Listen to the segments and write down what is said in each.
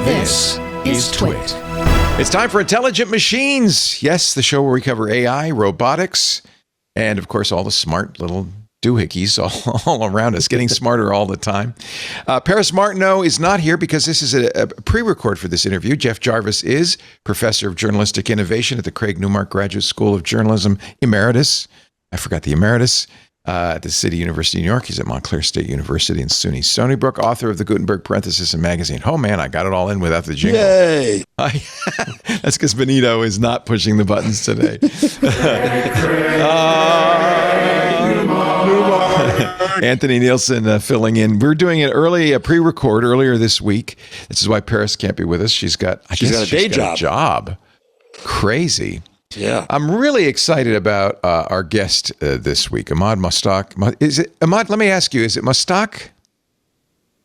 This is TWiT. It's time for Intelligent Machines. Yes, the show where we cover AI, robotics, and of course all the smart little doohickeys all around us, getting smarter all the time. Paris Martineau is not here because this is a pre-record for this interview. Jeff Jarvis is Professor of Journalistic Innovation at the Craig Newmark Graduate School of Journalism, Emeritus. I forgot the Emeritus. At the City University of New York. He's at Montclair State University in SUNY Stony Brook, author of the Gutenberg Parenthesis and magazine. Oh man, I got it all in without the jingle. Yay! That's because Benito is not pushing the buttons today. Anthony Nielsen filling in. We're doing it early, a pre-record earlier this week. This is why Paris can't be with us. She's got a day job. Crazy. Yeah. I'm really excited about our guest this week, Emad Mostaque. Is it Emad? Let me ask you, is it Mostaque?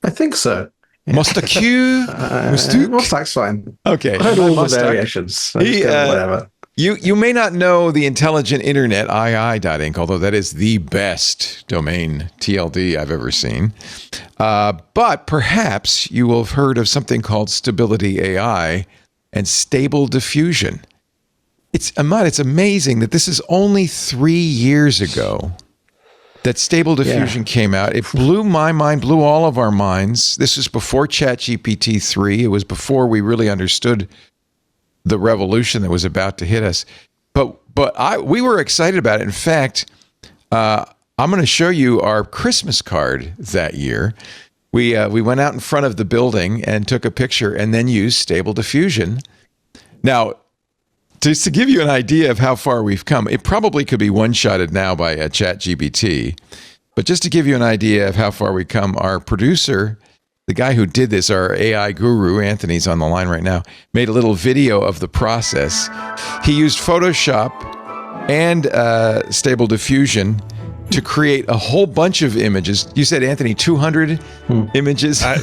I think so. Yeah. Mostaque? Mostaque's fine. Okay. I heard all the variations. Whatever. You may not know the intelligent internet, II.Inc., although that is the best domain, TLD, I've ever seen. But perhaps you will have heard of something called Stability AI and Stable Diffusion. Emad, it's amazing that this is only 3 years ago that Stable Diffusion came out. It blew my mind, blew all of our minds. This was before ChatGPT 3. It was before we really understood the revolution that was about to hit us. But we were excited about it. In fact, I'm going to show you our Christmas card that year. We went out in front of the building and took a picture and then used Stable Diffusion. Now, just to give you an idea of how far we've come, it probably could be one-shotted now by ChatGPT, but just to give you an idea of how far we've come, our producer, the guy who did this, our AI guru, Anthony's on the line right now, made a little video of the process. He used Photoshop and Stable Diffusion to create a whole bunch of images. You said, Anthony, 200 images? I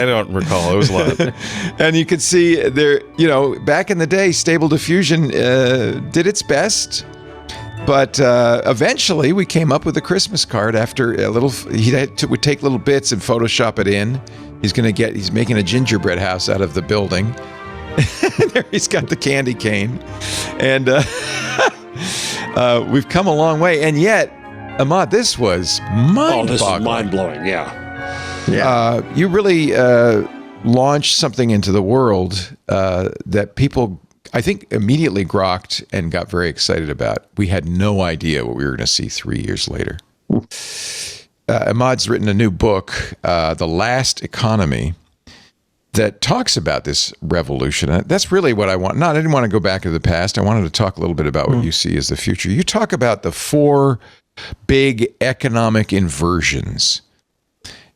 don't recall. It was a lot. And you could see there, back in the day, Stable Diffusion did its best. But eventually we came up with a Christmas card after would take little bits and Photoshop it in. He's making a gingerbread house out of the building. There he's got the candy cane. And we've come a long way. And yet, Emad, this was mind-boggling. This is mind-blowing, yeah. You really launched something into the world that people, I think, immediately grokked and got very excited about. We had no idea what we were going to see 3 years later. Emad's written a new book, The Last Economy, that talks about this revolution. That's really what I want. I didn't want to go back to the past. I wanted to talk a little bit about what you see as the future. You talk about the 4 big economic inversions.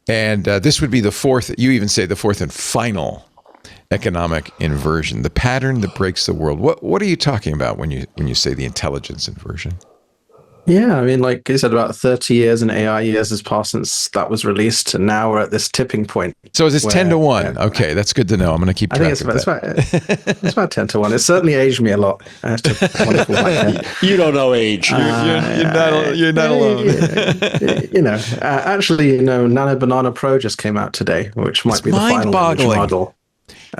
And this would be the fourth, you even say the fourth and final economic inversion, the pattern that breaks the world. What are you talking about when you say the intelligence inversion? Yeah, I mean, like you said, about 30 years and AI years has passed since that was released, and now we're at this tipping point. So it's 10 to 1. Okay, that's good to know. I'm going to keep track of that. It's about 10 to 1. It certainly aged me a lot. You don't know age. You're not alone. Actually, Nano Banana Pro just came out today, which might be the final image model.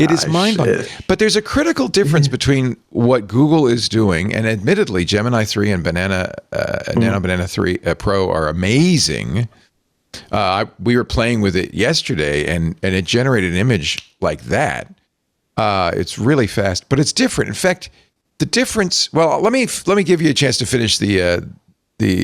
It is mind-boggling. But there's a critical difference between what Google is doing, and admittedly, Gemini 3 and Nano Banana 3 Pro are amazing. We were playing with it yesterday, and it generated an image like that. It's really fast, but it's different. In fact, the difference. Well, let me give you a chance to finish the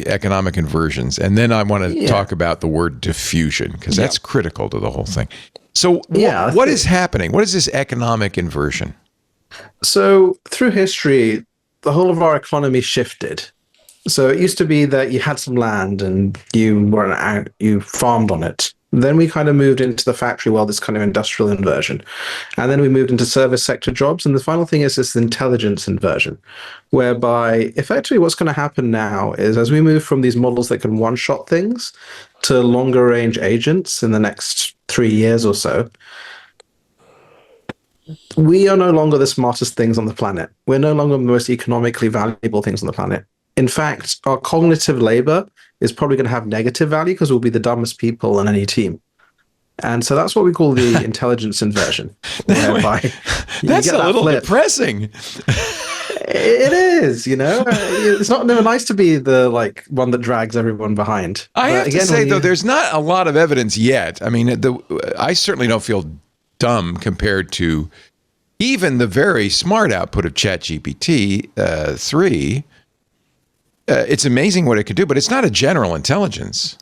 economic inversions, and then I want to talk about the word diffusion, because that's critical to the whole thing. So what is happening? What is this economic inversion? So through history, the whole of our economy shifted. So it used to be that you had some land and you farmed on it. Then we kind of moved into the factory world, this kind of industrial inversion. And then we moved into service sector jobs. And the final thing is this intelligence inversion, whereby effectively what's going to happen now is as we move from these models that can one-shot things to longer range agents in the next 3 years or so, we are no longer the smartest things on the planet. We're no longer the most economically valuable things on the planet. In fact, our cognitive labor is probably going to have negative value because we'll be the dumbest people on any team. And so that's what we call the intelligence inversion, whereby that's a little flip. depressing. It is, it's not nice to be the one that drags everyone behind. I have to say, though, there's not a lot of evidence yet. I mean, I certainly don't feel dumb compared to even the very smart output of ChatGPT 3. It's amazing what it could do, but it's not a general intelligence.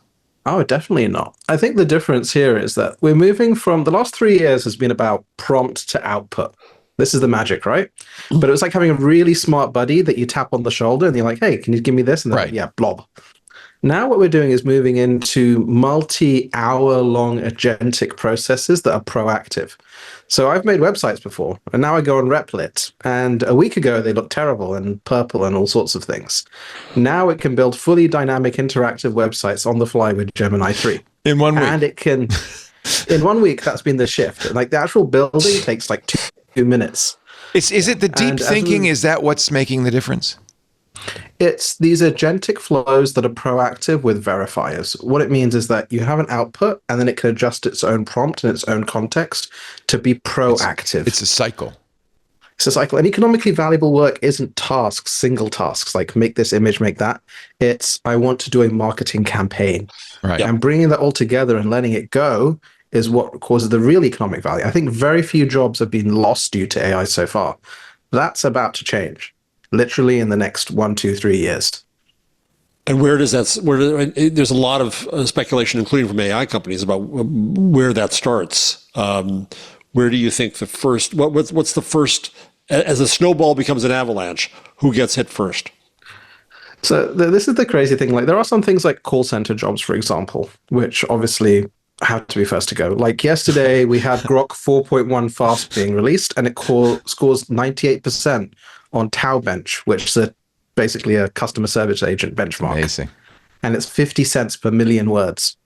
Oh, definitely not. I think the difference here is that we're moving from the last 3 years has been about prompt to output. This is the magic, right? But it was like having a really smart buddy that you tap on the shoulder and you're like, hey, can you give me this? And then, yeah, blob. Now what we're doing is moving into multi-hour-long agentic processes that are proactive. So I've made websites before, and now I go on Replit, and a week ago they looked terrible and purple and all sorts of things. Now it can build fully dynamic interactive websites on the fly with Gemini 3. In 1 week. And it can, in 1 week, that's been the shift. Like the actual building takes like 2 minutes. Is it the deep thinking? Is that what's making the difference? It's these agentic flows that are proactive with verifiers. What it means is that you have an output and then it can adjust its own prompt and its own context to be proactive. It's a cycle. It's a cycle. And economically valuable work isn't tasks, single tasks, like make this image, make that. It's, I want to do a marketing campaign. Right. And bringing that all together and letting it go is what causes the real economic value. I think very few jobs have been lost due to AI so far. That's about to change. Literally in the next 1, 2, 3 years. And there's a lot of speculation, including from AI companies, about where that starts. Where do you think the first? What's the first? As a snowball becomes an avalanche, who gets hit first? So this is the crazy thing. Like there are some things like call center jobs, for example, which obviously have to be first to go. Like yesterday, we had Grok 4.1 Fast being released, and it scores 98%. On TowBench, which is basically a customer service agent benchmark. Amazing. And it's 50 cents per million words.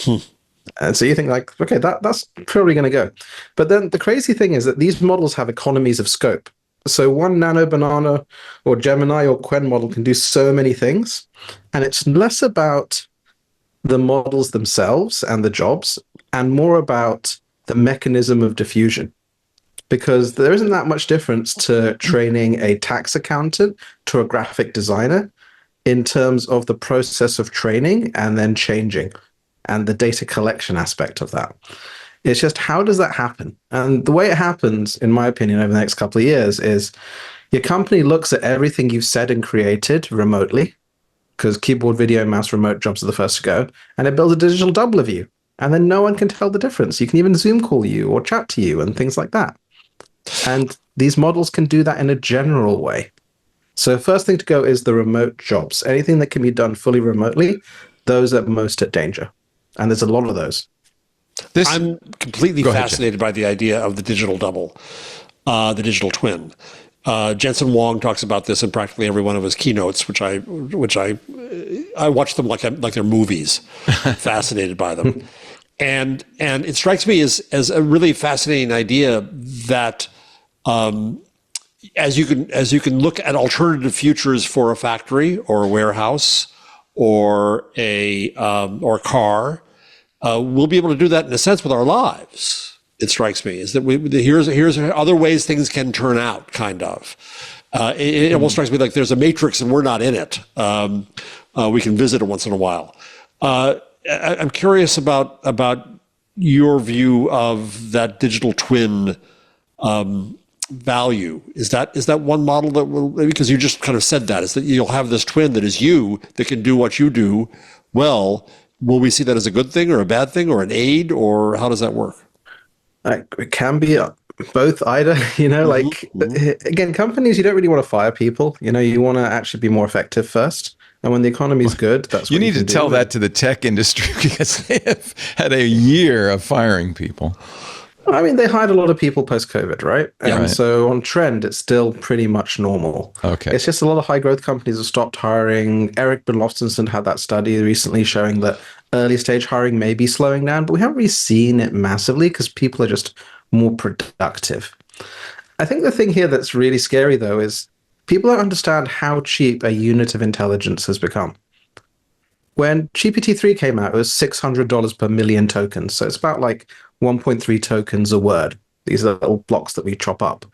And so you think like, okay, that's probably going to go. But then the crazy thing is that these models have economies of scope. So one Nano Banana or Gemini or Quen model can do so many things. And it's less about the models themselves and the jobs and more about the mechanism of diffusion. Because there isn't that much difference to training a tax accountant to a graphic designer in terms of the process of training and then changing and the data collection aspect of that. It's just, how does that happen? And the way it happens, in my opinion, over the next couple of years is your company looks at everything you've said and created remotely, because keyboard, video, mouse, remote jobs are the first to go, and it builds a digital double of you. And then no one can tell the difference. You can even Zoom call you or chat to you and things like that. And these models can do that in a general way. So first thing to go is the remote jobs. Anything that can be done fully remotely, those are most at danger. And there's a lot of those. I'm completely fascinated by the idea of the digital double, the digital twin. Jensen Huang talks about this in practically every one of his keynotes, which I watch them like they're movies, fascinated by them. And it strikes me as a really fascinating idea that as you can look at alternative futures for a factory or a warehouse or a car, we'll be able to do that in a sense with our lives. It strikes me is that here's other ways things can turn out. Kind of, it almost strikes me like there's a matrix and we're not in it. We can visit it once in a while. I'm curious about your view of that digital twin value. Is that one model that will, because you just kind of said that, is that you'll have this twin that is you that can do what you do well. Will we see that as a good thing or a bad thing or an aid, or how does that work? It can be both, either, again, companies, you don't really want to fire people. You want to actually be more effective first. And when the economy is good, that's what you need to tell that to the tech industry, because they have had a year of firing people. I mean, they hired a lot of people post-COVID, right? And so on trend, it's still pretty much normal. Okay. It's just a lot of high-growth companies have stopped hiring. Eric Ben Loftenson had that study recently showing that early-stage hiring may be slowing down, but we haven't really seen it massively because people are just more productive. I think the thing here that's really scary, though, is people don't understand how cheap a unit of intelligence has become. When GPT-3 came out, it was $600 per million tokens. So it's about like 1.3 tokens a word. These are little blocks that we chop up.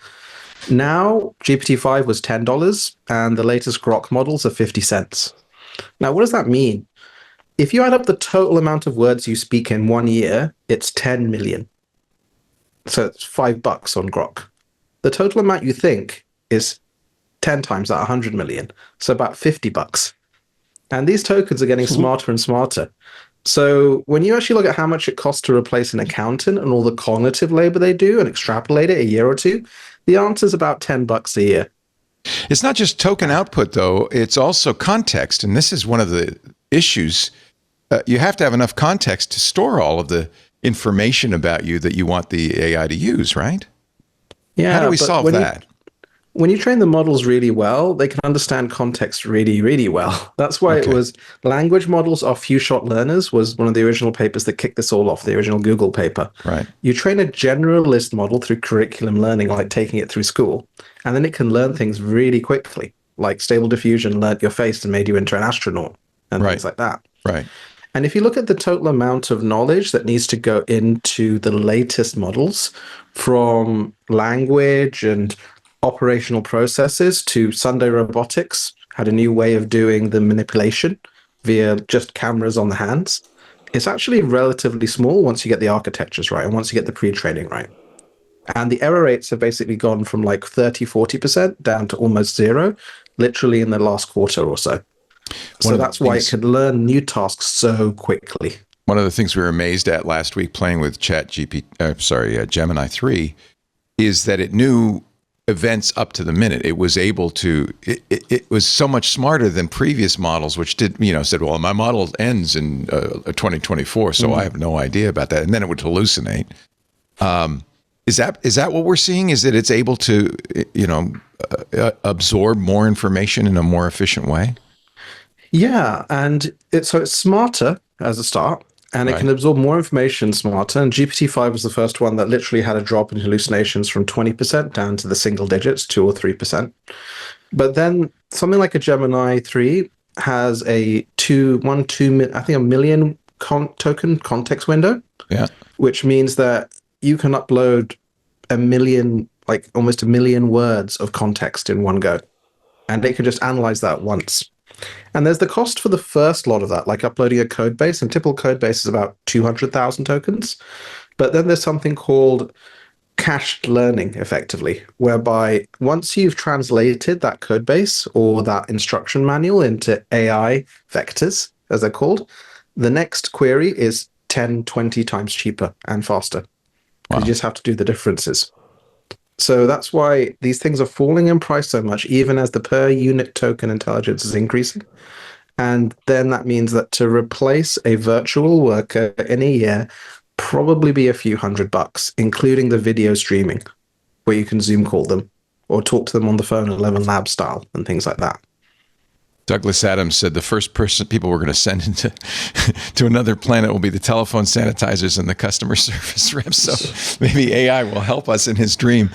Now, GPT-5 was $10, and the latest Grok models are 50 cents. Now, what does that mean? If you add up the total amount of words you speak in 1 year, it's 10 million. So it's $5 on Grok. The total amount you think is 10 times that, 100 million. So about $50. And these tokens are getting smarter and smarter. So when you actually look at how much it costs to replace an accountant and all the cognitive labor they do and extrapolate it a year or two, the answer is about $10 a year. It's not just token output, though. It's also context. And this is one of the issues. You have to have enough context to store all of the information about you that you want the AI to use, right? Yeah. How do we solve that? When you train the models really well, they can understand context really, really well. That's why it was language models are few-shot learners was one of the original papers that kicked this all off, the original Google paper. Right. You train a generalist model through curriculum learning, like taking it through school, and then it can learn things really quickly, like Stable Diffusion learned your face and made you into an astronaut and things like that. Right. And if you look at the total amount of knowledge that needs to go into the latest models, from language and operational processes to Sunday Robotics, had a new way of doing the manipulation via just cameras on the hands. It's actually relatively small once you get the architectures right and once you get the pre-training right. And the error rates have basically gone from like 30-40% down to almost zero, literally in the last quarter or so. So that's why it can learn new tasks so quickly. One of the things we were amazed at last week playing with Gemini 3 is that it knew events up to the minute. It was able to, it was so much smarter than previous models, which did, said, well, my model ends in 2024, so I have no idea about that. And then it would hallucinate. Is that what we're seeing? Is that it's able to, absorb more information in a more efficient way? Yeah, and it's smarter as a start, and it can absorb more information smarter. And GPT-5 was the first one that literally had a drop in hallucinations from 20% down to the single digits, 2 or 3%. But then something like a Gemini 3 has a a million token context window. Yeah. Which means that you can upload almost a million words of context in one go. And they can just analyze that once. And there's the cost for the first lot of that, like uploading a code base, and typical code base is about 200,000 tokens. But then there's something called cached learning, effectively, whereby once you've translated that code base or that instruction manual into AI vectors, as they're called, the next query is 10, 20 times cheaper and faster. Wow. You just have to do the differences. So that's why these things are falling in price so much, even as the per unit token intelligence is increasing. And then that means that to replace a virtual worker in a year, probably be a few $100, including the video streaming, where you can Zoom call them or talk to them on the phone 11 Lab style and things like that. Douglas Adams said the first person people we're going to send into to another planet will be the telephone sanitizers and the customer service reps. So maybe AI will help us in his dream.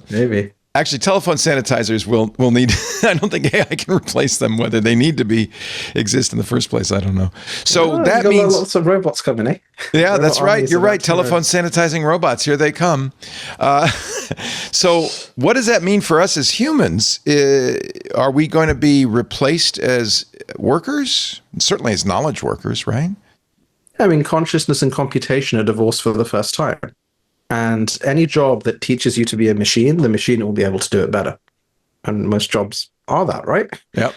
Maybe. Actually, telephone sanitizers will need. I don't think AI can replace them. Whether they need to exist in the first place, I don't know. So that means lots of robots coming, eh? Yeah, that's right. You're right. Telephone sanitizing robots. Here they come. So what does that mean for us as humans? Are we going to be replaced as workers? Certainly as knowledge workers, right? I mean, consciousness and computation are divorced for the first time. And any job that teaches you to be a machine, the machine will be able to do it better. And most jobs are that, right? Yep.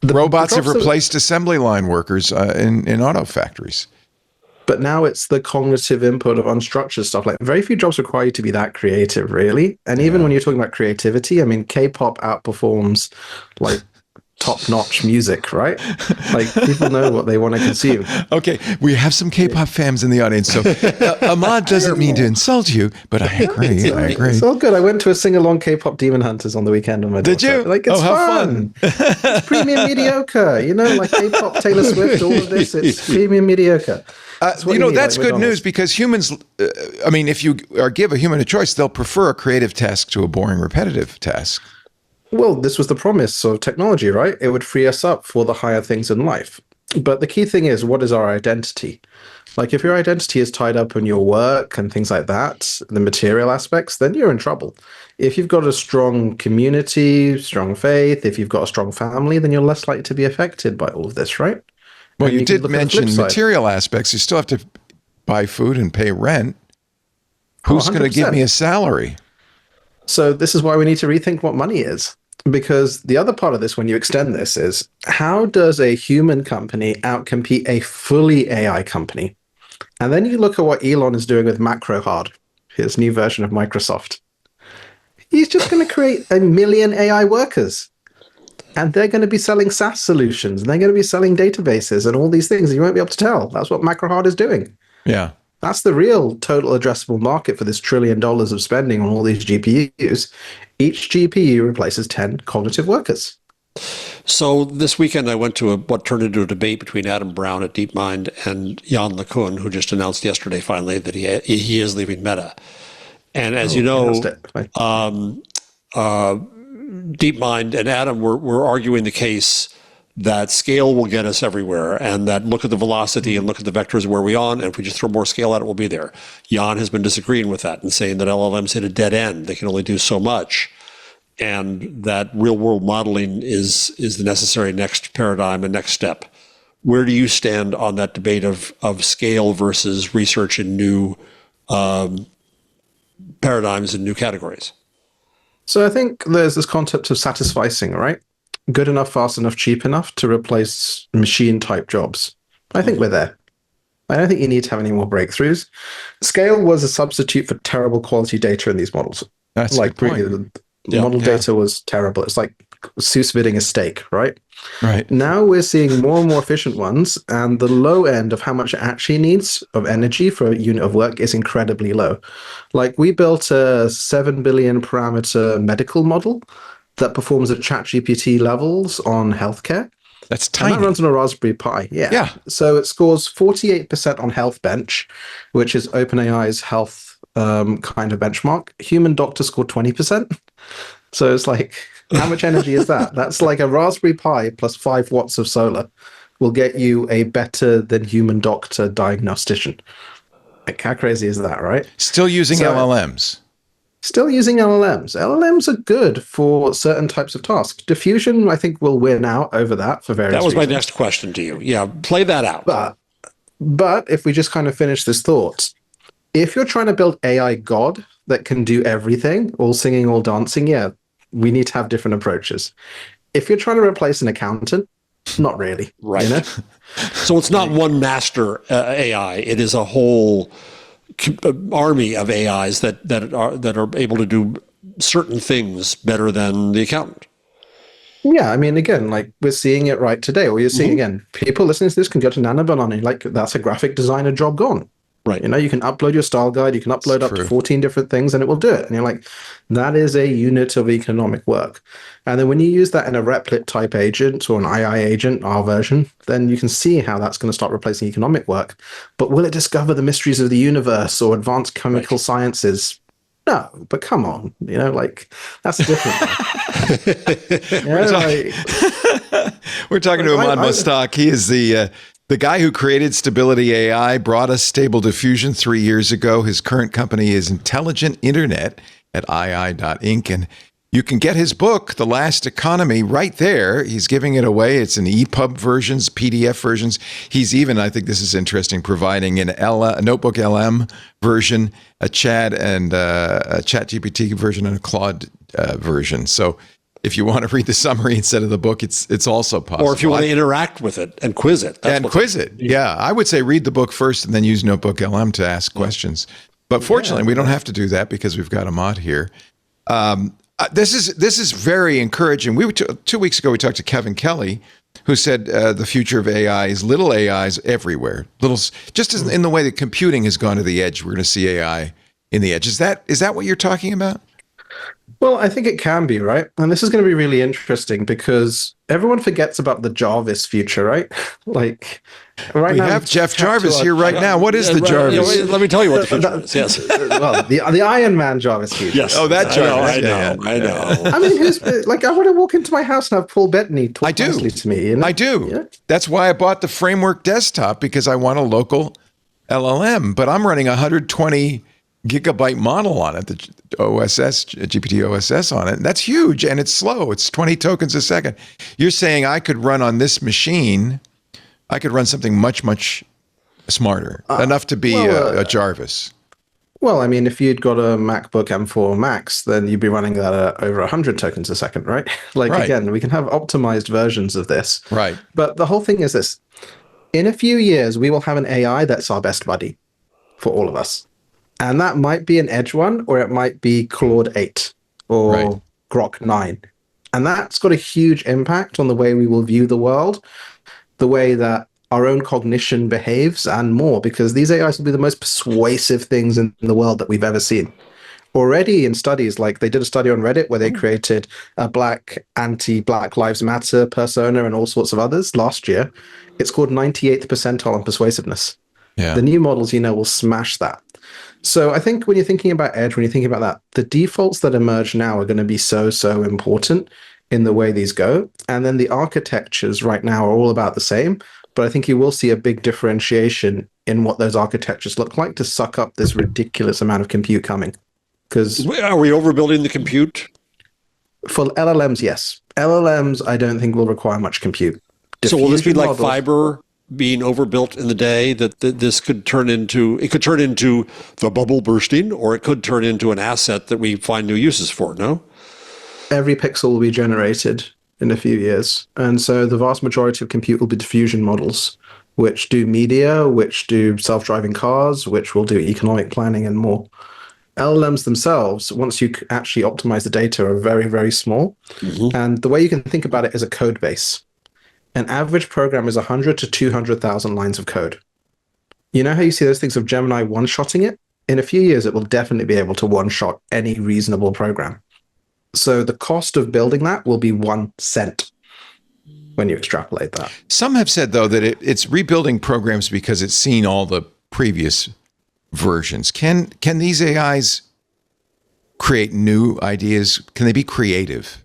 Robots have replaced assembly line workers in auto factories. But now it's the cognitive input of unstructured stuff. Like, very few jobs require you to be that creative, really. And even when you're talking about creativity, I mean, K-pop outperforms like top-notch music, right? Like, people know what they want to consume. Okay, we have some K-pop fans in the audience, so Emad doesn't mean to insult you, but I agree. It's all good. I went to a sing-along K-pop Demon Hunters on the weekend on my daughter. Did you? Like, it's fun. It's premium mediocre. Like K-pop, Taylor Swift, all of this, it's premium mediocre. That's good news, because humans, if you give a human a choice, they'll prefer a creative task to a boring, repetitive task. Well, this was the promise of technology, right? It would free us up for the higher things in life. But the key thing is, what is our identity? Like, if your identity is tied up in your work and things like that, the material aspects, then you're in trouble. If you've got a strong community, strong faith, if you've got a strong family, then you're less likely to be affected by all of this, right? Well, And you you can did look at the flip mention side. material aspects. You still have to buy food and pay rent. Oh, Who's going to give 100%. me a salary? So this is why we need to rethink what money is. Because the other part of this, when you extend this, is how does a human company outcompete a fully AI company? And then you look at what Elon is doing with MacroHard, his new version of Microsoft. He's just going to create 1 million AI workers. And they're going to be selling SaaS solutions. And they're going to be selling databases and all these things. And you won't be able to tell. That's what MacroHard is doing. Yeah. That's the real total addressable market for this $1 trillion of spending on all these GPUs. Each GPU replaces 10 cognitive workers. So this weekend, I went to what turned into a debate between Adam Brown at DeepMind and Jan LeCun, who just announced yesterday finally that he is leaving Meta. And as you know, DeepMind and Adam were arguing the case that scale will get us everywhere, and that look at the velocity and look at the vectors where we're on, and if we just throw more scale at it, we'll be there. Jan has been disagreeing with that and saying that LLMs hit a dead end. They can only do so much, and that real-world modeling is the necessary next paradigm and next step. Where do you stand on that debate of scale versus research in new paradigms and new categories? So I think there's this concept of satisficing, right? Good enough, fast enough, cheap enough to replace machine-type jobs. I think we're there. I don't think you need to have any more breakthroughs. Scale was a substitute for terrible quality data in these models. That's like, a good point. really, the model data was terrible. It's like sous videing a steak, right? Right. Now we're seeing more and more efficient ones, and the low end of how much it actually needs of energy for a unit of work is incredibly low. Like, we built a 7 billion parameter medical model that performs at ChatGPT levels on healthcare. That's tiny. And that runs on a Raspberry Pi. Yeah. So it scores 48% on Health Bench, which is OpenAI's health kind of benchmark. Human doctor scored 20%. So it's like, how much energy is that? That's like a Raspberry Pi plus 5 watts of solar will get you a better than human doctor diagnostician. Like, how crazy is that, right? Still using LLMs. Still using LLMs. LLMs are good for certain types of tasks. Diffusion, I think, will win out over that for various reasons. That was my next question to you. Yeah, play that out. But if we just kind of finish this thought, if you're trying to build AI God that can do everything, all singing, all dancing, yeah, we need to have different approaches. If you're trying to replace an accountant, not really. Right. You know? So it's not one master AI. It is a whole army of AIs that are able to do certain things better than the accountant. Yeah, I mean, again, like, we're seeing it right today. Or you're seeing, again, people listening to this can go to Nana Banana, like, that's a graphic designer job gone. Right. You know, you can upload your style guide, you can upload up to 14 different things, and it will do it. And you're like, that is a unit of economic work. And then when you use that in a Replit type agent or an AI agent, our version, then you can see how that's going to start replacing economic work. But will it discover the mysteries of the universe or advanced chemical sciences? No, but come on, you know, like, that's different. We're talking to Emad Mostaque. He is the guy who created Stability AI, brought us Stable Diffusion 3 years ago. His current company is Intelligent Internet at ii.inc. And you can get his book, The Last Economy, right there. He's giving it away. It's in EPUB versions, PDF versions. He's even, I think this is interesting, providing a Notebook LM version, a Chat and a ChatGPT version, and a Claude version. So if you want to read the summary instead of the book, it's also possible. Or if you want to interact with it and quiz it. Yeah, I would say read the book first and then use Notebook LM to ask questions. But fortunately, we don't have to do that because we've got Emad here. This is very encouraging. 2 weeks ago, we talked to Kevin Kelly, who said the future of AI is little AIs everywhere. Just as in the way that computing has gone to the edge, we're going to see AI in the edge. Is that what you're talking about? Well, I think it can be, right? And this is going to be really interesting because everyone forgets about the Jarvis future, right? Like right We now, have Jeff chat to Jarvis our- here right now. What is the Right, Jarvis? let me tell you what the future is. Yes. well, the Iron Man Jarvis future. Yes. Oh, that Jarvis. I know. Yeah, yeah. I know. I mean, who's like, I want to walk into my house and have Paul Bettany talk I do. nicely to me. You know? I do. Yeah. That's why I bought the Framework desktop, because I want a local LLM, but I'm running a 120 gigabyte model on it, the GPT OSS on it. And that's huge, and it's slow. It's 20 tokens a second. You're saying I could run on this machine, I could run something much, much smarter, enough to be a Jarvis. Well, I mean, if you'd got a MacBook M4 Max, then you'd be running that at over 100 tokens a second, right? Like, Right. again, we can have optimized versions of this. Right. But the whole thing is this. In a few years, we will have an AI that's our best buddy for all of us. And that might be an Edge one, or it might be Claude 8 or Right. Grok 9. And that's got a huge impact on the way we will view the world, the way that our own cognition behaves, and more, because these AIs will be the most persuasive things in the world that we've ever seen. Already in studies, like they did a study on Reddit where they created a black anti-Black Lives Matter persona and all sorts of others last year. It scored 98th percentile on persuasiveness. Yeah. The new models, will smash that. So I think when you're thinking about Edge, when you're thinking about that, the defaults that emerge now are going to be so important in the way these go. And then the architectures right now are all about the same. But I think you will see a big differentiation in what those architectures look like to suck up this ridiculous amount of compute coming. Because Are we overbuilding the compute? for LLMs, yes. LLMs, I don't think will require much compute. So will this be Diffusion like models- fiber being overbuilt in the day, that this could turn into the bubble bursting, or it could turn into an asset that we find new uses for? No. Every pixel will be generated in a few years. And so the vast majority of compute will be diffusion models, which do media, which do self-driving cars, which will do economic planning and more. LLMs themselves, once you actually optimize the data, are very, very small. Mm-hmm. And the way you can think about it is a code base. An average program is 100 to 200,000 lines of code. You know how you see those things of Gemini one-shotting it? In a few years, it will definitely be able to one-shot any reasonable program. So the cost of building that will be 1 cent when you extrapolate that. Some have said, though, that it's rebuilding programs because it's seen all the previous versions. Can these AIs create new ideas? Can they be creative?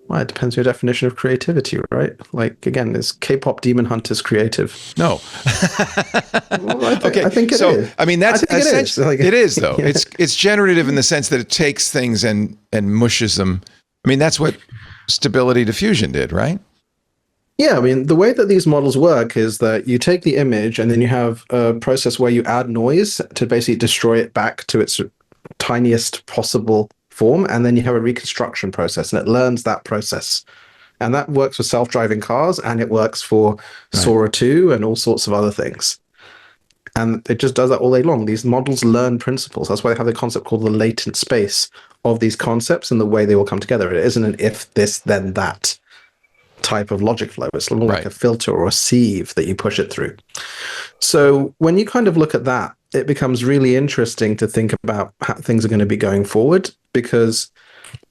Well, it depends on your definition of creativity, right? Like, again, is K-pop Demon Hunters creative? No. Well, I Okay, think it so is. I mean that's I think it is. essentially Like- it is though. Yeah. It's generative in the sense that it takes things and mushes them. I mean that's what stability diffusion did, right? Yeah, I mean, the way that these models work is that you take the image and then you have a process where you add noise to basically destroy it back to its tiniest possible form, and then you have a reconstruction process, and it learns that process. And that works for self-driving cars, and it works for Sora 2 and all sorts of other things. And it just does that all day long. These models learn principles. That's why they have the concept called the latent space of these concepts and the way they all come together. It isn't an if this, then that type of logic flow. It's more like Right. a filter or a sieve that you push it through. So when you kind of look at that, it becomes really interesting to think about how things are going to be going forward, because,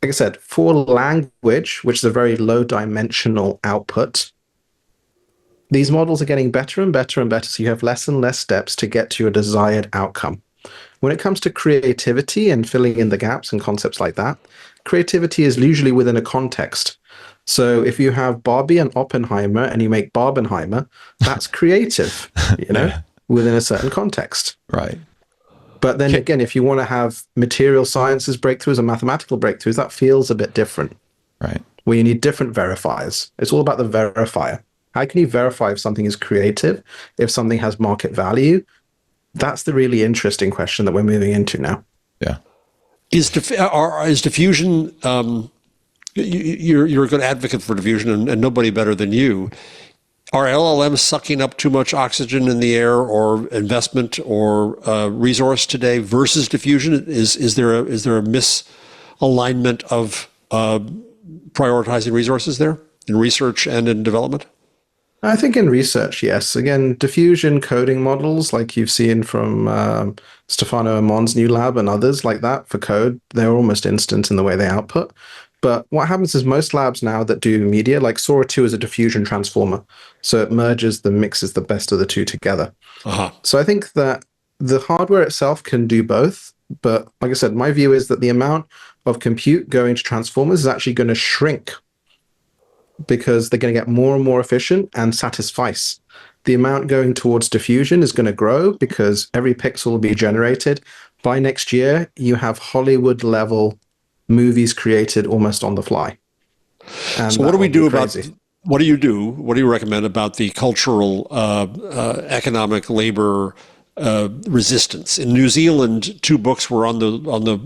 like I said, for language, which is a very low dimensional output, these models are getting better and better and better. So you have less and less steps to get to your desired outcome. When it comes to creativity and filling in the gaps and concepts like that, creativity is usually within a context. So if you have Barbie and Oppenheimer and you make Barbenheimer, that's creative, within a certain context. Right. But then again, if you want to have material sciences breakthroughs and mathematical breakthroughs, that feels a bit different. Right. Where you need different verifiers. It's all about the verifier. How can you verify if something is creative, if something has market value? That's the really interesting question that we're moving into now. Yeah. Is diffusion? You're a good advocate for diffusion, and nobody better than you. Are LLMs sucking up too much oxygen in the air, or investment, or resource today versus diffusion? Is there a misalignment of prioritizing resources there in research and in development? I think in research, yes. Again, diffusion coding models, like you've seen from Stefano Amon's new lab and others like that for code, they're almost instant in the way they output. But what happens is most labs now that do media, like Sora 2 is a diffusion transformer. So it merges the mixes the best of the two together. So I think that the hardware itself can do both. But like I said, my view is that the amount of compute going to transformers is actually going to shrink because they're going to get more and more efficient and satisfice. The amount going towards diffusion is going to grow because every pixel will be generated. By next year, you have Hollywood level movies created almost on the fly. And so what do we do about, what do you recommend about the cultural, economic labor resistance? In New Zealand, 2 books were on the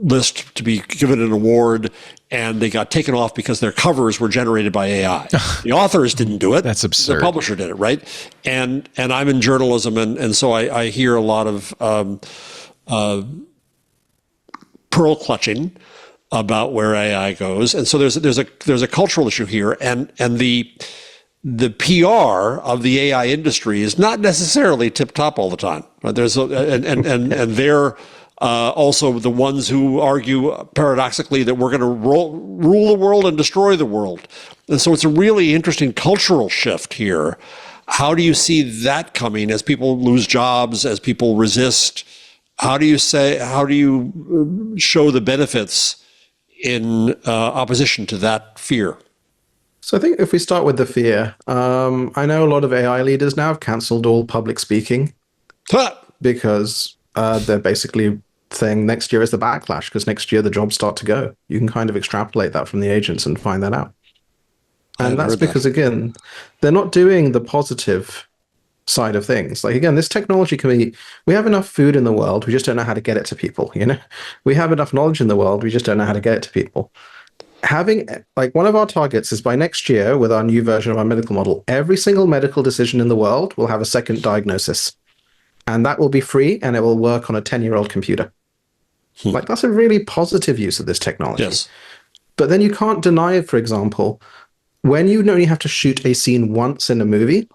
list to be given an award, and they got taken off because their covers were generated by AI. The authors didn't do it. That's absurd. The publisher did it, right? And I'm in journalism, and so I hear a lot of pearl clutching about where AI goes, and so there's a cultural issue here, and the PR of the AI industry is not necessarily tip top all the time. Right? And they're also the ones who argue paradoxically that we're going to rule the world and destroy the world, and so it's a really interesting cultural shift here. How do you see that coming as people lose jobs, as people resist? How do you show the benefits in opposition to that fear? So I think if we start with the fear, I know a lot of AI leaders now have cancelled all public speaking because they're basically saying next year is the backlash because next year the jobs start to go. You can kind of extrapolate that from the agents and find that out. And that's because, again, they're not doing the positive side of things. Like, again, this technology can be, we have enough food in the world, we just don't know how to get it to people, you know? We have enough knowledge in the world, we just don't know how to get it to people. Having, like, one of our targets is by next year, with our new version of our medical model, every single medical decision in the world will have a second diagnosis. And that will be free, and it will work on a 10-year-old computer. Like, that's a really positive use of this technology. Yes. But then you can't deny, for example, when you only have to shoot a scene once in a movie,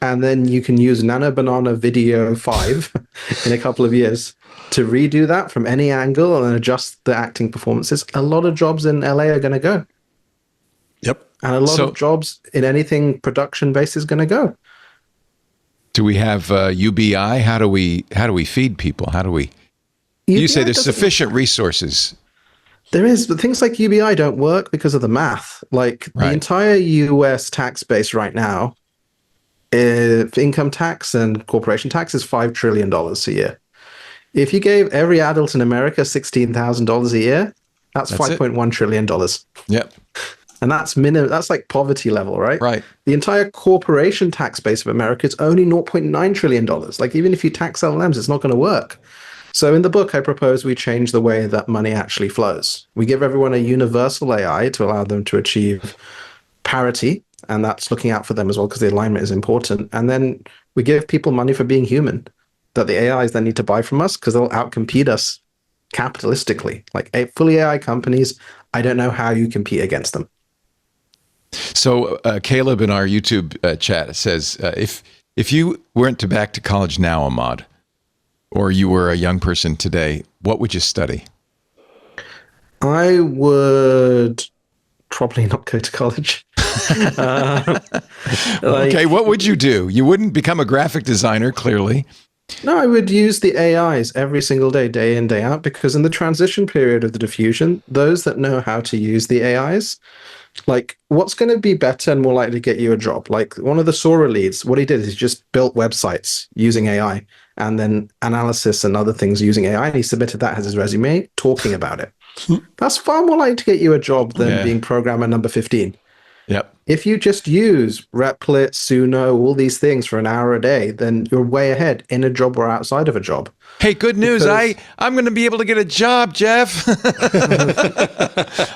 and then you can use Nano Banana Video 5 in a couple of years to redo that from any angle and adjust the acting performances, a lot of jobs in LA are going to go. Yep. And a lot of jobs in anything production-based is going to go. Do we have UBI? How do we feed people? How do we... You say there's sufficient resources. There is, but things like UBI don't work because of the math. Like, the entire US tax base right now, if income tax and corporation tax is $5 trillion a year. If you gave every adult in America $16,000 a year, that's $5.1 trillion. Yep. And that's minimum. That's like poverty level, right? Right. The entire corporation tax base of America is only $0.9 trillion. Like, even if you tax LLMs, it's not going to work. So in the book, I propose we change the way that money actually flows. We give everyone a universal AI to allow them to achieve parity, and that's looking out for them as well because the alignment is important. And then we give people money for being human that the AIs then need to buy from us because they'll outcompete us capitalistically. Like, fully AI companies, I don't know how you compete against them. So Caleb in our YouTube chat says, if you weren't back to college now, Emad, or you were a young person today, what would you study? I would probably not go to college. Okay, what would you do? You wouldn't become a graphic designer, clearly. No, I would use the AIs every single day, day in, day out, because in the transition period of the diffusion, those that know how to use the AIs, like, what's going to be better and more likely to get you a job? Like, one of the Sora leads, what he did is he just built websites using AI and then analysis and other things using AI. And he submitted that as his resume, talking about it. That's far more likely to get you a job than being programmer number 15. Yep. If you just use Replit, Suno, all these things for an hour a day, then you're way ahead in a job or outside of a job. Hey, good news. I'm going to be able to get a job, Jeff.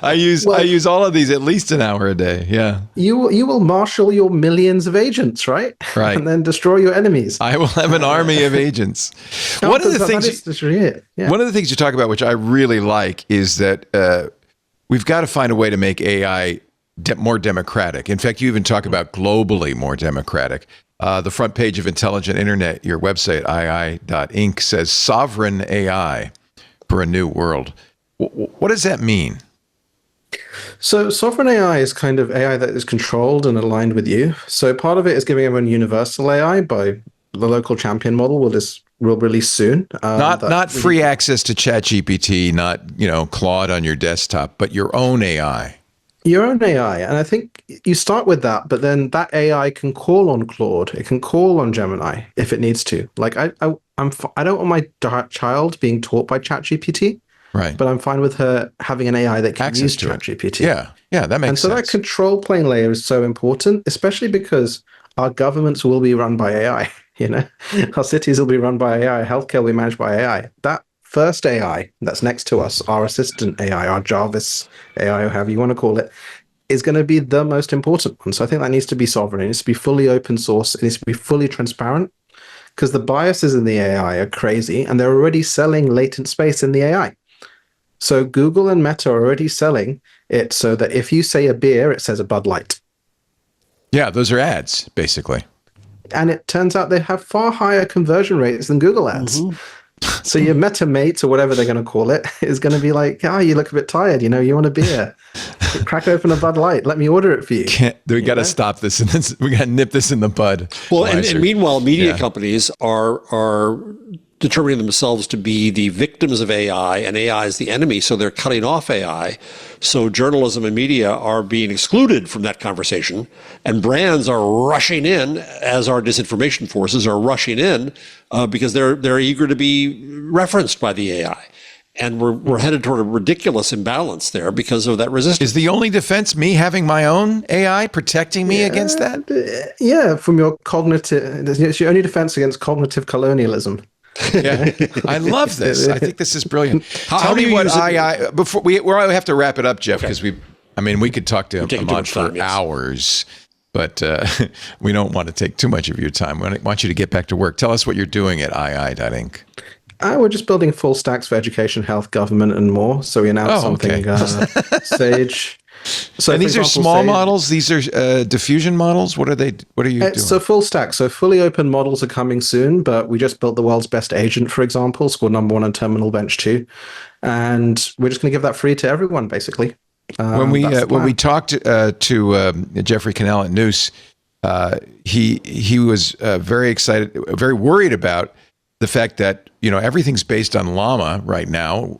I use all of these at least an hour a day. Yeah. You will marshal your millions of agents, right? Right. And then destroy your enemies. I will have an army of agents. One of the things you talk about, which I really like, is that we've got to find a way to make AI more democratic. In fact, you even talk about globally more democratic. The front page of Intelligent Internet, your website, ii.inc, says sovereign AI for a new world. What does that mean? So sovereign AI is kind of AI that is controlled and aligned with you. So part of it is giving everyone universal AI by the local champion model will release soon. Not free access to ChatGPT, not Claude on your desktop, but your own AI. Your own AI. And I think you start with that, but then that AI can call on Claude. It can call on Gemini if it needs to. Like I don't want my child being taught by ChatGPT, right? But I'm fine with her having an AI that can access use to ChatGPT. Yeah, that makes sense. And so that control plane layer is so important, especially because our governments will be run by AI. Our cities will be run by AI. Healthcare will be managed by AI. That first AI that's next to us, our assistant AI, our Jarvis AI, or however you want to call it, is going to be the most important one. So I think that needs to be sovereign. It needs to be fully open source. It needs to be fully transparent, because the biases in the AI are crazy, and they're already selling latent space in the AI. So Google and Meta are already selling it so that if you say a beer, it says a Bud Light. Yeah, those are ads, basically. And it turns out they have far higher conversion rates than Google ads. Mm-hmm. So your Meta mates, or whatever they're going to call it, is going to be like, you look a bit tired. You want a beer. Crack open a Bud Light. Let me order it for you. We got to stop this, and we got to nip this in the bud. Well, and meanwhile, media companies are determining themselves to be the victims of AI, and AI is the enemy, so they're cutting off AI. So journalism and media are being excluded from that conversation, and brands are rushing in, as our disinformation forces are rushing in, because they're eager to be referenced by the AI. And we're headed toward a ridiculous imbalance there because of that resistance. Is the only defense me having my own AI protecting me against that? Yeah, from your cognitive, it's your only defense against cognitive colonialism. Yeah, I love this. I think this is brilliant. Tell me what before we have to wrap it up, Jeff, because we could talk to Emad for hours, but we don't want to take too much of your time. We want you to get back to work. Tell us what you're doing at ii.inc. We're just building full stacks for education, health, government, and more. So we announced something, Sage. So and these are small models. These are diffusion models. What are they? What are you doing? So full stack. So fully open models are coming soon. But we just built the world's best agent, for example, scored #1 on Terminal Bench 2, and we're just going to give that free to everyone, basically. When we talked to Jeffrey Cannell at Noose, he was very excited, very worried about the fact that everything's based on Llama right now,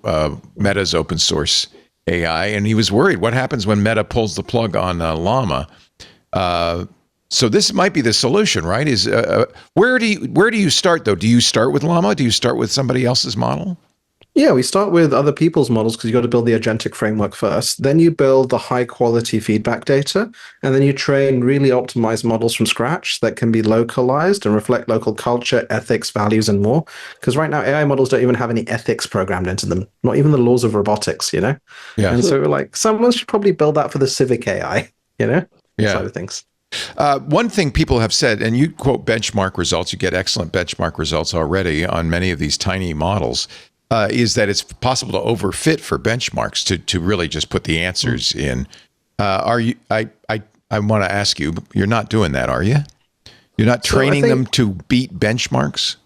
Meta's open source AI, and he was worried what happens when Meta pulls the plug on Llama. So this might be the solution, right? Is where do you start though? Do you start with Llama? Do you start with somebody else's model? Yeah, we start with other people's models because you got to build the agentic framework first. Then you build the high quality feedback data, and then you train really optimized models from scratch that can be localized and reflect local culture, ethics, values, and more. Because right now, AI models don't even have any ethics programmed into them, not even the laws of robotics, Yeah. And so we're like, someone should probably build that for the civic AI, side of things. One thing people have said, and you quote benchmark results, you get excellent benchmark results already on many of these tiny models, is that it's possible to overfit for benchmarks to really just put the answers in. Are you? I want to ask you, you're not doing that, are you? You're not training them to beat benchmarks?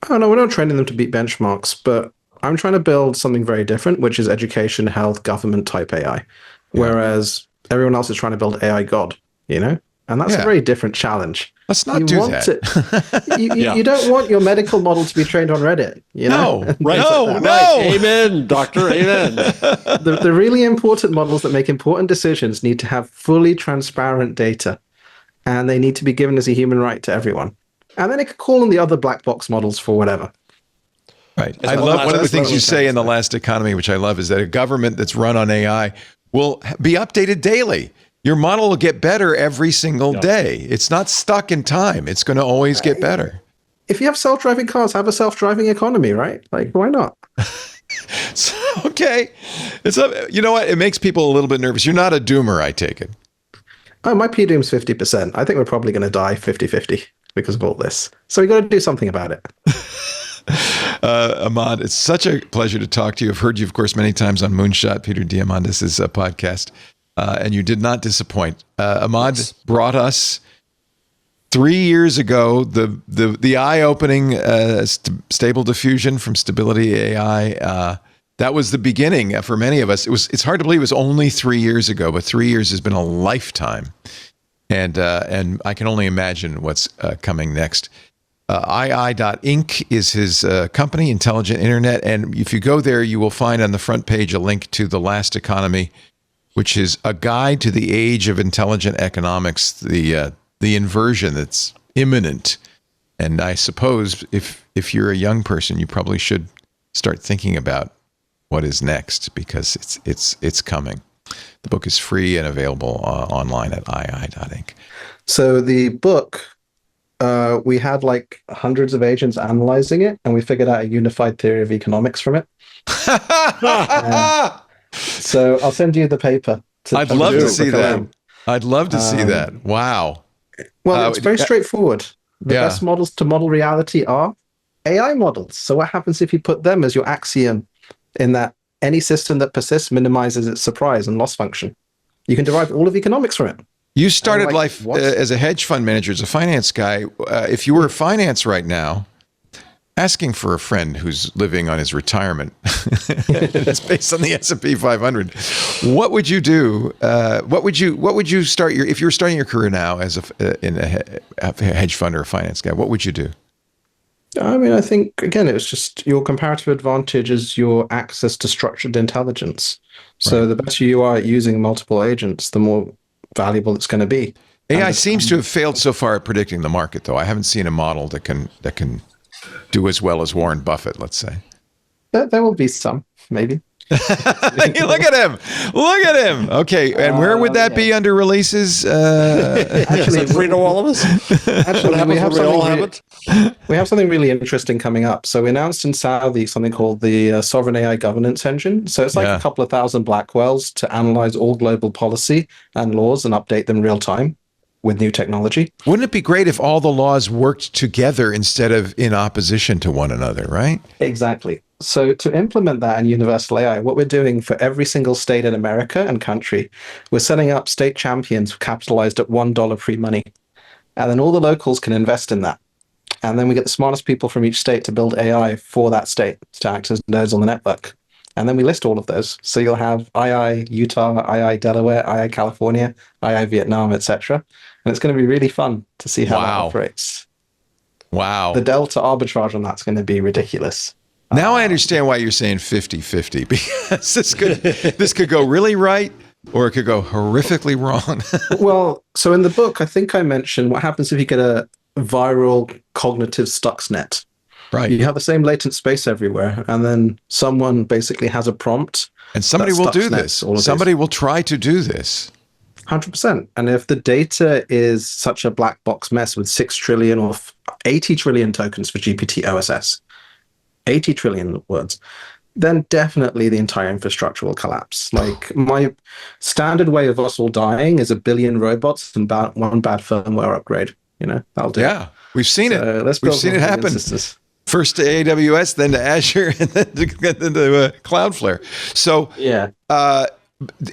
Oh, no, we're not training them to beat benchmarks, but I'm trying to build something very different, which is education, health, government type AI, whereas everyone else is trying to build AI God, And that's a very different challenge. Let's not do that. You don't want your medical model to be trained on Reddit. No, right. No. Right. Amen, doctor. Amen. The really important models that make important decisions need to have fully transparent data, and they need to be given as a human right to everyone. And then it could call on the other black box models for whatever. Right. I love one of the things you say in The Last Economy, which I love, is that a government that's run on AI will be updated daily. Your model will get better every single day. It's not stuck in time. It's going to always get better. If you have self-driving cars, have a self-driving economy, right? Like, why not? Okay. You know what? It makes people a little bit nervous. You're not a doomer, I take it. Oh, my PDOOM's 50%. I think we're probably going to die 50-50 because of all this. So we got to do something about it. Emad, it's such a pleasure to talk to you. I've heard you, of course, many times on Moonshot, Peter Diamandis' podcast. and you did not disappoint. Emad brought us 3 years ago the eye-opening stable diffusion from Stability AI. That was the beginning for many of us. It's hard to believe it was only 3 years ago, but 3 years has been a lifetime, and I can only imagine what's coming next. II.Inc. is his company, Intelligent Internet, and if you go there, you will find on the front page a link to The Last Economy, which is a guide to the age of intelligent economics, the inversion that's imminent. And I suppose if you're a young person, you probably should start thinking about what is next, because it's coming. The book is free and available online at II.Inc. So the book, we had like hundreds of agents analyzing it, and we figured out a unified theory of economics from it. So I'll send you the paper. I'd love to see that. I'd love to see that. Wow. Well, it's very straightforward. The Yeah. best models to model reality are AI models. So what happens if you put them as your axiom, in that any system that persists minimizes its surprise and loss function? You can derive all of economics from it. You started like, life what? as a hedge fund manager, as a finance guy. If you were finance right now, asking for a friend who's living on his retirement, it's based on the S&P 500. What would you do? What would you start if you were starting your career now as a hedge fund or a finance guy? What would you do? I mean, I think, again, it was just your comparative advantage is your access to structured intelligence. So the better you are at using multiple agents, the more valuable it's going to be. AI seems to have failed so far at predicting the market, though. I haven't seen a model that can do as well as Warren Buffett, let's say. There will be some, maybe. Look at him. Look at him. Okay, and where would that be under releases? Actually, free to all of us? Actually, we have all have it? We have something really interesting coming up. So we announced in Saudi something called the Sovereign AI Governance Engine. So it's like a couple of thousand Blackwells to analyze all global policy and laws and update them real time with new technology. Wouldn't it be great if all the laws worked together instead of in opposition to one another, right? Exactly. So to implement that in universal AI, what we're doing for every single state in America and country, we're setting up state champions capitalized at $1 free money. And then all the locals can invest in that. And then we get the smartest people from each state to build AI for that state to act as nodes on the network. And then we list all of those. So you'll have II Utah, II Delaware, II California, II Vietnam, etc. And it's going to be really fun to see how that operates. Wow. The delta arbitrage on that's going to be ridiculous. Now I understand why you're saying 50-50, because this could go really right or it could go horrifically wrong. Well, so in the book, I think I mentioned what happens if you get a viral cognitive Stuxnet. Right. You have the same latent space everywhere, and then someone basically has a prompt. And somebody will do this. Somebody will try to do this. 100%. And if the data is such a black box mess with 6 trillion or 80 trillion tokens for GPT OSS, 80 trillion words, then definitely the entire infrastructure will collapse. Like, my standard way of us all dying is 1 billion robots and one bad firmware upgrade. You know, that'll do. Yeah, we've seen it. We've seen it happen. First to AWS, then to Azure, and then to Cloudflare. So, yeah.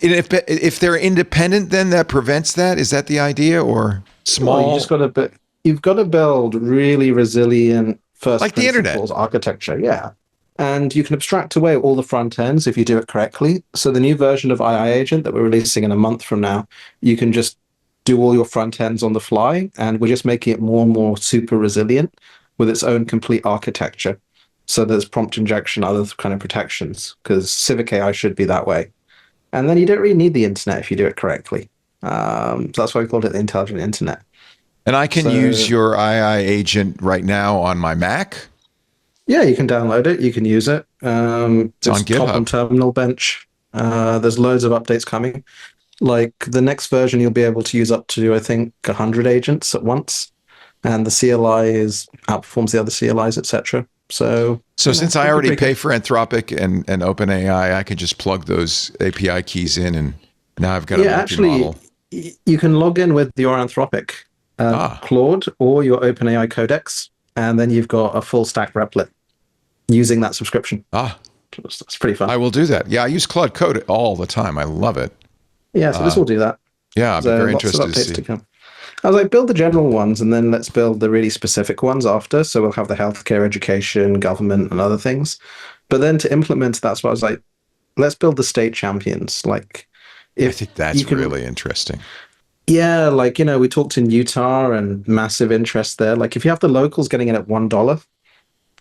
If they're independent, then that prevents that. Is that the idea, or small? Well, you've got to build really resilient first like the internet architecture. Yeah. And you can abstract away all the front ends if you do it correctly. So the new version of II Agent that we're releasing in a month from now, you can just do all your front ends on the fly, and we're just making it more and more super resilient with its own complete architecture. So there's prompt injection, other kind of protections, because Civic AI should be that way. And then you don't really need the internet if you do it correctly. So that's why we called it the intelligent internet. And I can use your II agent right now on my Mac? Yeah, you can download it. You can use it. It's on GitHub. Top on Terminal Bench. There's loads of updates coming. Like the next version, you'll be able to use up to, I think, 100 agents at once. And the CLI outperforms the other CLIs, etc. So since I already pay for Anthropic and OpenAI, I can just plug those API keys in, and now I've got a multi-model. You can log in with your Anthropic Claude or your OpenAI codex, and then you've got a full stack replit using that subscription. That's pretty fun. I will do that. Yeah, I use Claude Code all the time. I love it. Yeah, so this will do that. Yeah, I'd be So very lots of interested to updates see. to come. I was like, build the general ones, and then let's build the really specific ones after. So we'll have the healthcare, education, government, and other things. But then to implement, that's what I was like, let's build the state champions. Like, I if think that's you can, really interesting. yeah, like, we talked in Utah and massive interest there. Like, if you have the locals getting in at $1,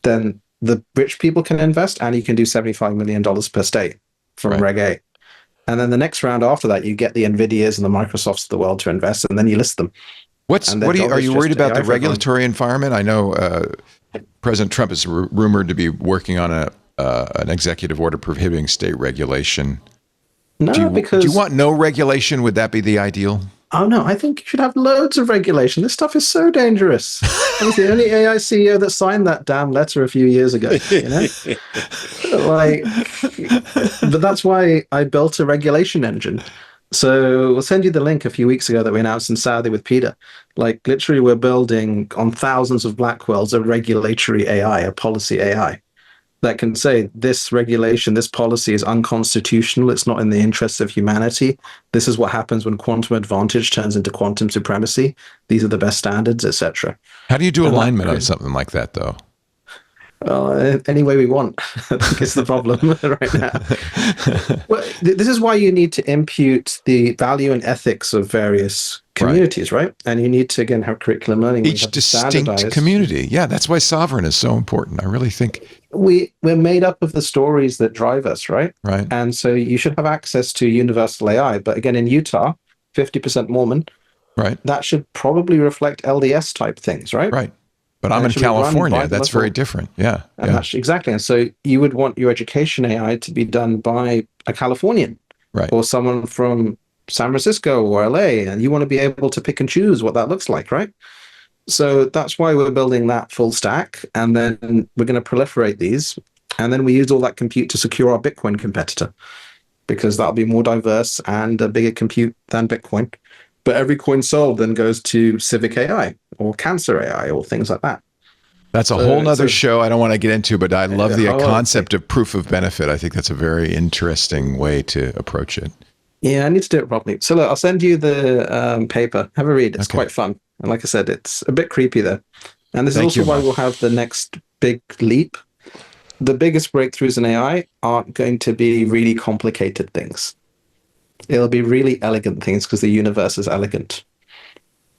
then the rich people can invest, and you can do $75 million per state from Right. Reg A. And then the next round after that, you get the Nvidias and the Microsofts of the world to invest, and then you list them. And their Are dollar's you just worried about AI the for everyone. regulatory environment? I know President Trump is rumored to be working on an executive order prohibiting state regulation. No, because do you want no regulation? Would that be the ideal? oh no, I think you should have loads of regulation. This stuff is so dangerous. I was the only AI CEO that signed that damn letter a few years ago. Like, but that's why I built a regulation engine. So we'll send you the link a few weeks ago that we announced in Saudi with Peter. Like, literally, we're building on thousands of Blackwells a regulatory AI, a policy AI that can say this regulation, this policy is unconstitutional. It's not in the interests of humanity. This is what happens when quantum advantage turns into quantum supremacy. These are the best standards, etc. How do you do alignment on something like that, though? Any way we want, I think is the problem right now. Well, this is why you need to impute the value and ethics of various communities, right? And you need to, again, have curriculum learning. Each distinct community. Yeah, that's why sovereign is so important. I really think we're made up of the stories that drive us, right? Right. And so you should have access to universal AI. But again, in Utah, 50% Mormon. Right. That should probably reflect LDS type things, right? Right. But I'm in California. That's very different. Yeah. And that's exactly. And so you would want your education AI to be done by a Californian, right, or someone from San Francisco or LA, and you want to be able to pick and choose what that looks like, right? So that's why we're building that full stack, and then we're going to proliferate these, and then we use all that compute to secure our Bitcoin competitor, because that'll be more diverse and a bigger compute than Bitcoin. But every coin sold then goes to Civic AI or Cancer AI or things like that. That's a whole nother show I don't want to get into, but I love the concept of proof of benefit. I think that's a very interesting way to approach it. Yeah, I need to do it properly. So look, I'll send you the paper. Have a read. It's quite fun. And like I said, it's a bit creepy though. And this is also why we'll have the next big leap. The biggest breakthroughs in AI aren't going to be really complicated things. It'll be really elegant things because the universe is elegant.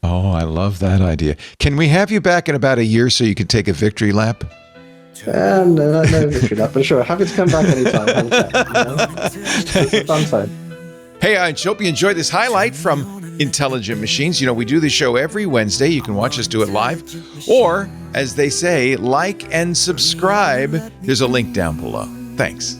Oh, I love that idea. Can we have you back in about a year so you can take a victory lap? No victory lap, but sure. Happy to come back anytime. It's a fun time. Hey, I hope you enjoyed this highlight from Intelligent Machines. We do the show every Wednesday. You can watch us do it live. Or, as they say, like and subscribe. There's a link down below. Thanks.